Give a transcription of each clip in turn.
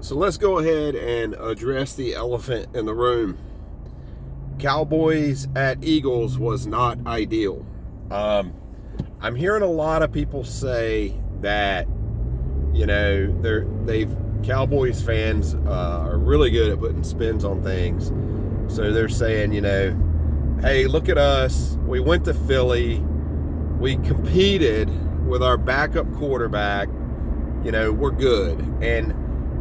So let's go ahead and address the elephant in the room. Cowboys at Eagles was not ideal. I'm hearing a lot of people say that, Cowboys fans are really good at putting spins on things. So they're saying, hey, look at us. We went to Philly. We competed with our backup quarterback. We're good. And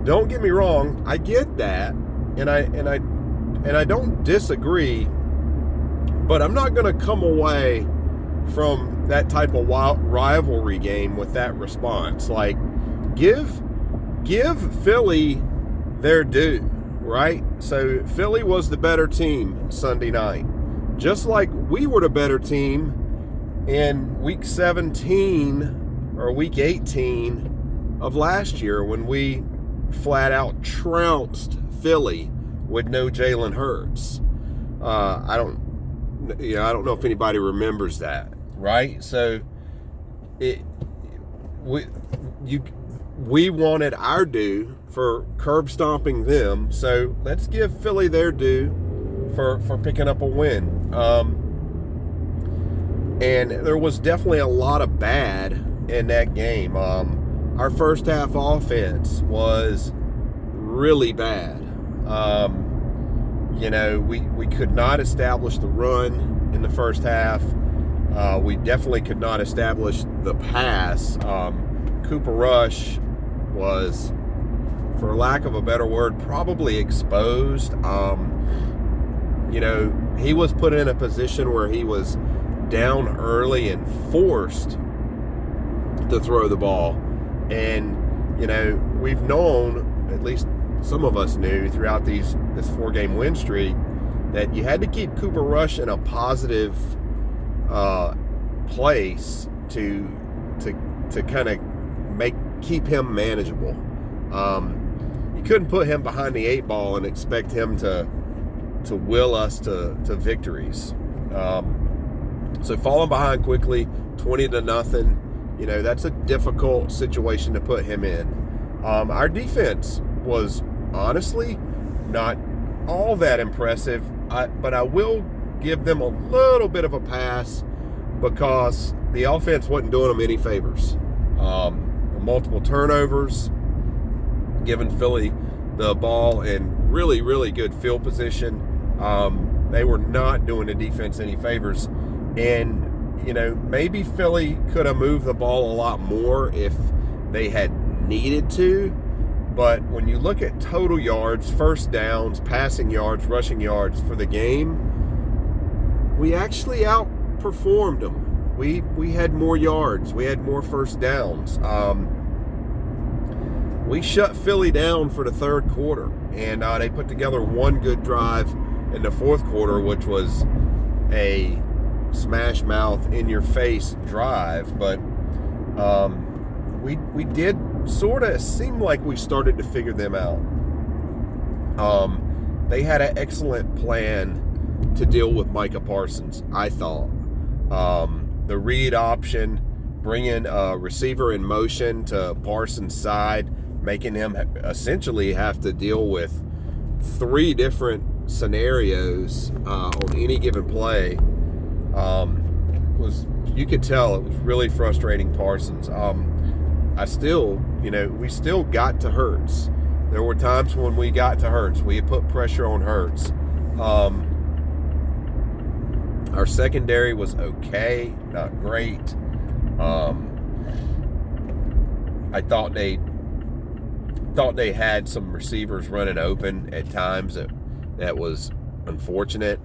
don't get me wrong, I get that, and I don't disagree, but I'm not going to come away from that type of rivalry game with that response. Like, give Philly their due, right? So Philly was the better team Sunday night, just like we were the better team in week 17 or week 18 of last year when we flat out trounced Philly with no Jalen Hurts. I don't know if anybody remembers that, right? So we wanted our due for curb stomping them. So let's give Philly their due for picking up a win. And there was definitely a lot of bad in that game. Our first half offense was really bad. We could not establish the run in the first half. We definitely could not establish the pass. Cooper Rush was, for lack of a better word, probably exposed. He was put in a position where he was down early and forced to throw the ball. And, we've known, at least some of us knew throughout this 4-game win streak, that you had to keep Cooper Rush in a positive place to kind of keep him manageable. You couldn't put him behind the 8 ball and expect him to will us to victories. So falling behind quickly, 20-0, that's a difficult situation to put him in. Our defense was honestly not all that impressive, but I will give them a little bit of a pass because the offense wasn't doing them any favors. Multiple turnovers, giving Philly the ball in really, really good field position. They were not doing the defense any favors. And, maybe Philly could have moved the ball a lot more if they had needed to. But when you look at total yards, first downs, passing yards, rushing yards for the game, we actually outperformed them. We had more yards. We had more first downs. We shut Philly down for the third quarter, and they put together one good drive in the fourth quarter, which was a smash mouth in your face drive. But we did sort of seem like we started to figure them out. They had an excellent plan to deal with Micah Parsons, I thought. The read option, bringing a receiver in motion to Parsons' side, making him essentially have to deal with 3 different scenarios on any given play. You could tell it was really frustrating Parsons. We still got to Hurts. There were times when we got to Hurts. We had put pressure on Hurts. Our secondary was okay, not great. I thought they had some receivers running open at times. That was unfortunate.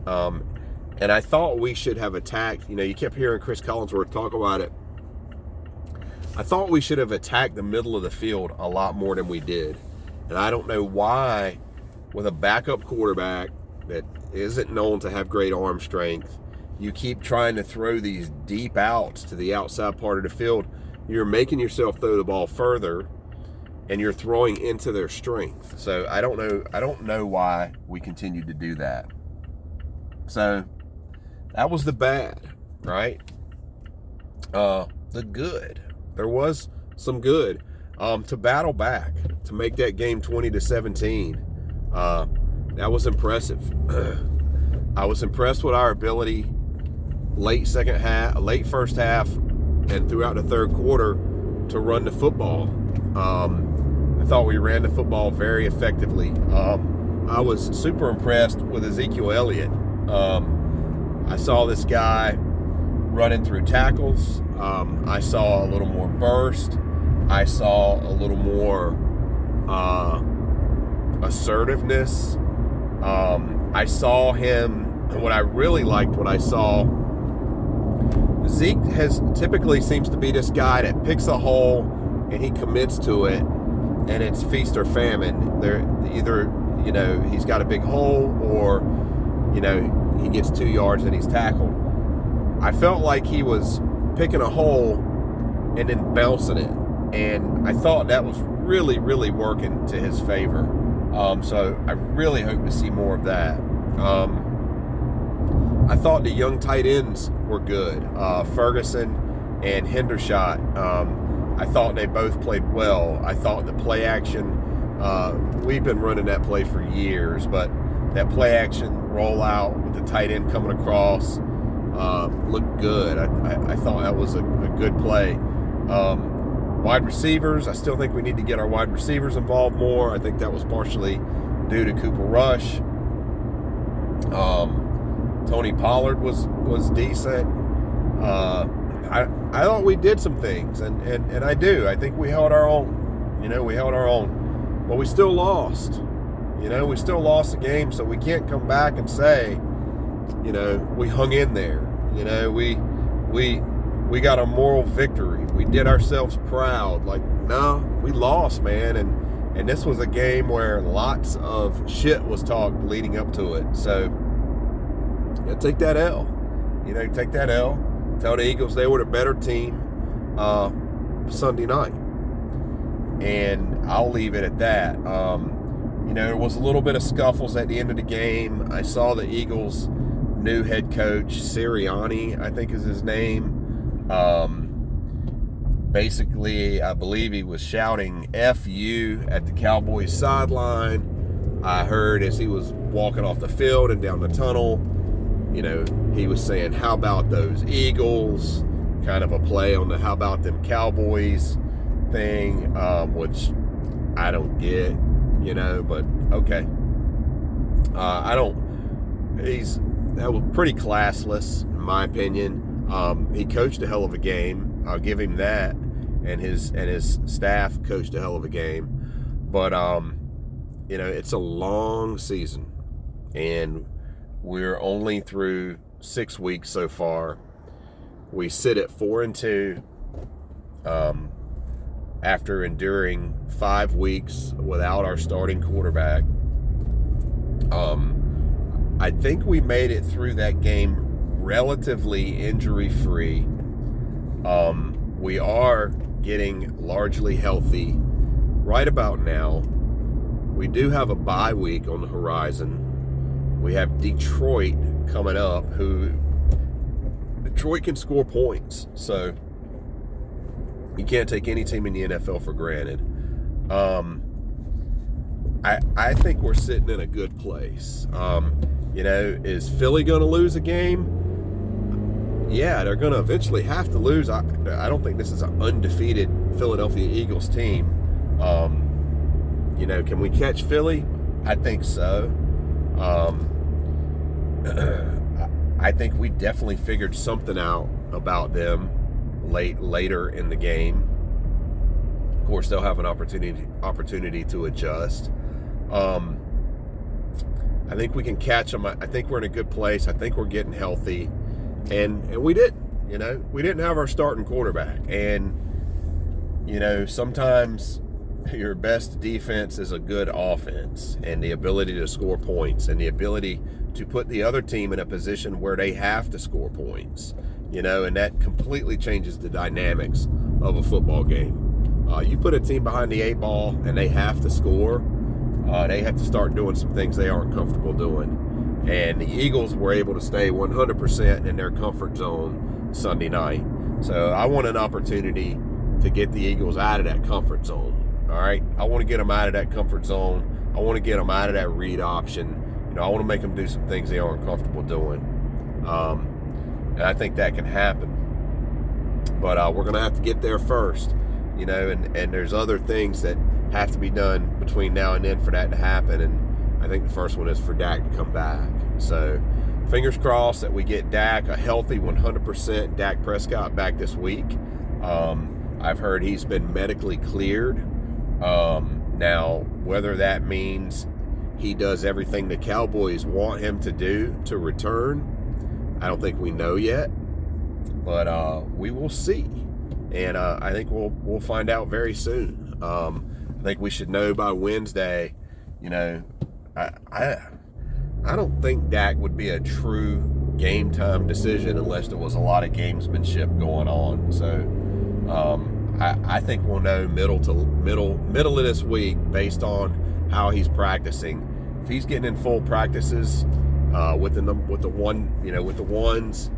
And I thought we should have attacked. You kept hearing Chris Collinsworth talk about it. I thought we should have attacked the middle of the field a lot more than we did. And I don't know why, with a backup quarterback that isn't known to have great arm strength, you keep trying to throw these deep outs to the outside part of the field. You're making yourself throw the ball further, and you're throwing into their strength. So I don't know why we continued to do that. So that was the bad, right? The good. There was some good. to battle back, to make that game 20-17. That was impressive. I was impressed with our ability late first half, and throughout the third quarter to run the football. I thought we ran the football very effectively. I was super impressed with Ezekiel Elliott. I saw this guy running through tackles. I saw a little more burst. I saw a little more assertiveness. I saw him, and what I really liked, what I saw, Zeke typically seems to be this guy that picks a hole and he commits to it, and it's feast or famine. They're either, he's got a big hole, or, he gets 2 yards and he's tackled. I felt like he was picking a hole and then bouncing it, and I thought that was really, really working to his favor. So I really hope to see more of that. I thought the young tight ends were good. Ferguson and Hendershot, I thought they both played well. I thought the play action, we've been running that play for years, but that play action rollout with the tight end coming across looked good. I thought that was a good play. Wide receivers, I still think we need to get our wide receivers involved more. I think that was partially due to Cooper Rush. Tony Pollard was decent. I thought we did some things, and I do. I think we held our own. We held our own, but we still lost. We still lost the game, so we can't come back and say, we hung in there. We got a moral victory. We did ourselves proud. Like, no, we lost, man. And this was a game where lots of shit was talked leading up to it. So, take that L. Take that L. Tell the Eagles they were the better team Sunday night. And I'll leave it at that. There was a little bit of scuffles at the end of the game. I saw the Eagles' new head coach, Sirianni, I think is his name. Basically, I believe he was shouting F you at the Cowboys sideline. I heard as he was walking off the field and down the tunnel, he was saying, how about those Eagles? Kind of a play on the how about them Cowboys thing, which I don't get, but okay. That was pretty classless, in my opinion. He coached a hell of a game. I'll give him that, and his staff coached a hell of a game. But it's a long season, and we're only through 6 weeks so far. We sit at 4-2 after enduring 5 weeks without our starting quarterback. I think we made it through that game relatively injury-free. We are getting largely healthy right about now. We do have a bye week on the horizon. We have Detroit coming up, who Detroit can score points, so you can't take any team in the NFL for granted. I think we're sitting in a good place. Is Philly going to lose a game? Yeah, they're going to eventually have to lose. I don't think this is an undefeated Philadelphia Eagles team. Can we catch Philly? I think so. I think we definitely figured something out about them later in the game. Of course, they'll have an opportunity to adjust. I think we can catch them. I think we're in a good place. I think we're getting healthy. And we didn't. We didn't have our starting quarterback. And, sometimes your best defense is a good offense, and the ability to score points and the ability to put the other team in a position where they have to score points, and that completely changes the dynamics of a football game. You put a team behind the 8 ball and they have to score, they have to start doing some things they aren't comfortable doing. And the Eagles were able to stay 100% in their comfort zone Sunday night. So I want an opportunity to get the Eagles out of that comfort zone. All right, I want to get them out of that comfort zone. I want to get them out of that read option. I want to make them do some things they aren't comfortable doing, and I think that can happen. But we're going to have to get there first, and there's other things that have to be done between now and then for that to happen. And I think the first one is for Dak to come back. So fingers crossed that we get Dak, a healthy 100% Dak Prescott, back this week. I've heard he's been medically cleared. Now, whether that means he does everything the Cowboys want him to do to return, I don't think we know yet. But we will see. And I think we'll find out very soon. I think we should know by Wednesday. I don't think Dak would be a true game time decision unless there was a lot of gamesmanship going on. So I think we'll know middle of this week based on how he's practicing. If he's getting in full practices with the ones,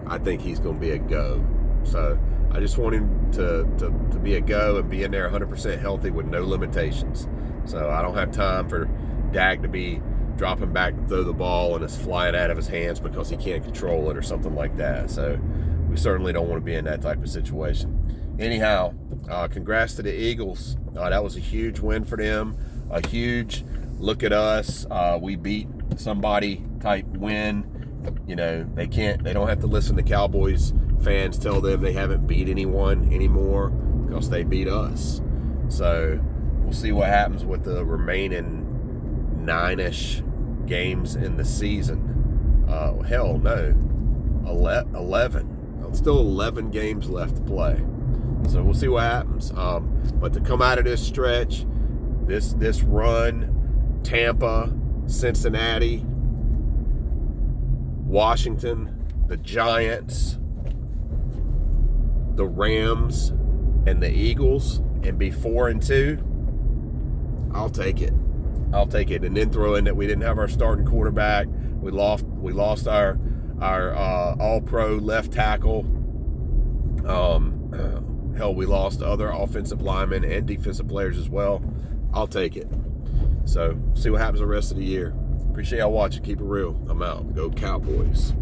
I think he's going to be a go. So I just want him to be a go and be in there 100% healthy with no limitations. So I don't have time for Dak to be dropping back to throw the ball and it's flying out of his hands because he can't control it or something like that. So we certainly don't want to be in that type of situation. Anyhow, congrats to the Eagles. That was a huge win for them. A huge look at us. We beat somebody type win. They don't have to listen to Cowboys fans tell them they haven't beat anyone anymore because they beat us. So we'll see what happens with the remaining 9-ish games in the season. 11. Still 11 games left to play. So we'll see what happens. But to come out of this stretch, this run, Tampa, Cincinnati, Washington, the Giants, the Rams, and the Eagles, and be 4-2, I'll take it. And then throw in that we didn't have our starting quarterback. We lost our all-pro left tackle. We lost other offensive linemen and defensive players as well. I'll take it. So see what happens the rest of the year. Appreciate y'all watching. Keep it real. I'm out. Go Cowboys.